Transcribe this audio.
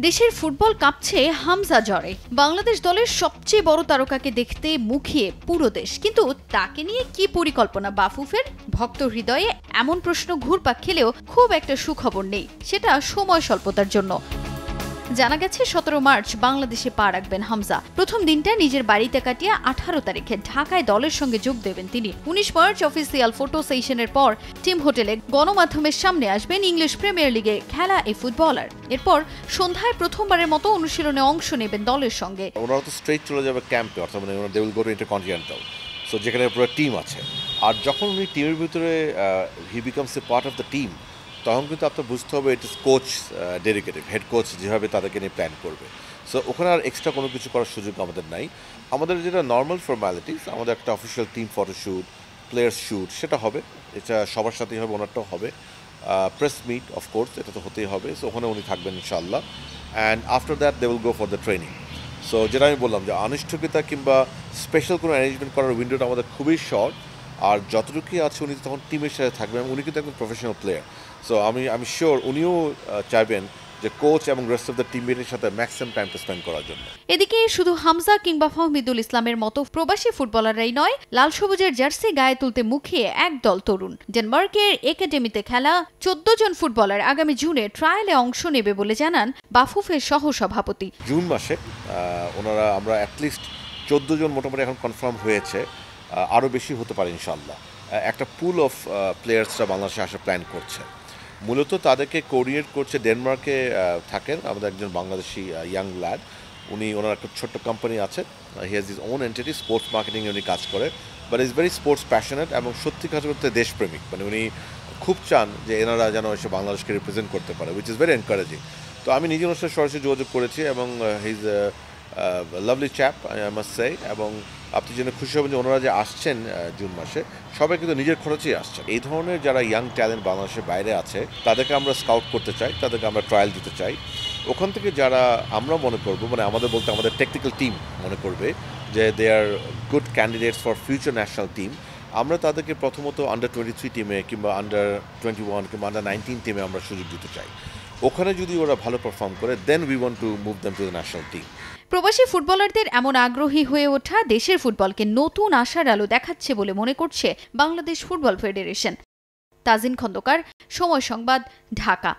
দেশের ফুটবল কাঁপছে হামজা জ্বরে। বাংলাদেশ দলের সবচেয়ে বড় তারকাকে দেখতে মুখিয়ে পুরো দেশ, কিন্তু তাকে নিয়ে কি পরিকল্পনা বাফুফের? ভক্ত হৃদয়ে এমন প্রশ্ন ঘুরপাক খেলেও খুব একটা সুখবর নেই, সেটা সময় স্বল্পতার জন্য। জানা গেছে 17 মার্চ বাংলাদেশে পা রাখবেন হামজা। প্রথম দিনটা নিজের বাড়িতে কাটিয়ে 18 তারিখে ঢাকায় দলের সঙ্গে যোগ দেবেন তিনি। 19 মার্চ অফিসিয়াল ফটো সেশনের পর টিম হোটেলে গণমাধ্যমের সামনে আসবেন ইংলিশ প্রিমিয়ার লিগে খেলা এই ফুটবলার। এরপর সন্ধ্যায় প্রথমবারের মতো অনুশীলনে অংশ নেবেন দলের সঙ্গে। ওনারা তো স্ট্রেট চলে যাবে ক্যাম্পে, অর্থাৎ মানে they will go to InterContinental, so যেখানে পুরো টিম আছে। আর যখন উনি টিমের ভিতরে he becomes a part of the team, তখন কিন্তু আপনার বুঝতে হবে it is coach dedicated, head coach যেভাবে তাদেরকে নিয়ে প্ল্যান করবে। সো ওখানে আর এক্সট্রা কোনো কিছু করার সুযোগ আমাদের নাই। আমাদের যেটা নর্মাল ফর্মালিটিস, আমাদের একটা official team photoshoot, players shoot, সেটা হবে। এটা সবার সাথেই হবে, ওনারটাও হবে। প্রেস মিট অফকোর্স, এটা তো হতেই হবে। সো ওখানে উনি থাকবেন ইনশাআল্লাহ। And after that they will go for the training. So যেটা আমি বললাম যে আনুষ্ঠানিকতা কিংবা স্পেশাল কোনো অ্যারেঞ্জমেন্ট করার উইন্ডোটা আমাদের খুবই শর্ট। আর যতটুকুই আছে উনি তখন টিমের সাথে থাকবেন। উনি কিন্তু একজন প্রফেশনাল প্লেয়ার। সো আমি শিওর উনিও চাইবেন যে কোচ এবং রেস্ট অফ দ্য টিমমেটের সাথে ম্যাক্সিমাম টাইম টু স্পেন্ড করার জন্য। এদিকে শুধু হামজা কিংবা ফাহমিদুল ইসলামের মতো প্রবাসী ফুটবলাররাই নয়, লাল সবুজের জার্সি গায়ে তুলতে মুখিয়ে একদল তরুণ। ডেনমার্কের একাডেমিতে খেলা 14 জন ফুটবলার আগামী জুনে ট্রায়ালে অংশ নেবে বলে জানান বাফুফের সহসভাপতি। জুন মাসে ওনারা আমরা অ্যাটলিস্ট 14 জন মোটামুটি এখন কনফার্ম হয়েছে, আরও বেশি হতে পারে ইনশাআল্লাহ। একটা পুল অফ প্লেয়ার্সরা বাংলাদেশে আসার প্ল্যান করছে। মূলত তাদেরকে কোঅর্ডিনেট করছে ডেনমার্কে থাকেন আমাদের একজন বাংলাদেশি ইয়াং ল্যাড। ওনার একটা ছোট্ট কোম্পানি আছে, he has his own entity, sports মার্কেটিংয়ে উনি কাজ করে। But is very sports passionate এবং সত্যি কাজ করতে দেশপ্রেমিক। মানে উনি খুব চান যে এনারা যেন এসে বাংলাদেশকে রিপ্রেজেন্ট করতে পারে, উইচ ইজ ভেরি এনকারেজিং। তো আমি নিজে ওনার সাথে সরাসরি যোগাযোগ করেছি এবং he is lovely chap, I must say. এবং আপনি জেনে খুশি হবেন যে ওনারা যে আসছেন জুন মাসে, সবাই কিন্তু নিজের খরচেই আসছেন। এই ধরনের যারা ইয়াং ট্যালেন্ট বাংলাদেশের বাইরে আছে, তাদেরকে আমরা স্কাউট করতে চাই, তাদেরকে আমরা ট্রায়াল দিতে চাই। ওখান থেকে যারা আমরা মনে করব, মানে আমাদের বলতে আমাদের টেকনিক্যাল টিম মনে করবে যে they are good candidates for future national team, আমরা তাদেরকে প্রথমত আন্ডার 23 টিমে কিংবা আন্ডার 21 কিংবা আন্ডার 19 টিমে আমরা সুযোগ দিতে চাই। ওখানে যদি ওরা ভালো পারফর্ম করে, then we want to move them to the national team. প্রবাসী ফুটবলারদের এমন আগ্রহী হয়ে ওঠা দেশের ফুটবলকে নতুন আশার আলো দেখাচ্ছে বলে মনে করছে বাংলাদেশ ফুটবল ফেডারেশন। তাজিন খন্দকার, সময় সংবাদ, ঢাকা।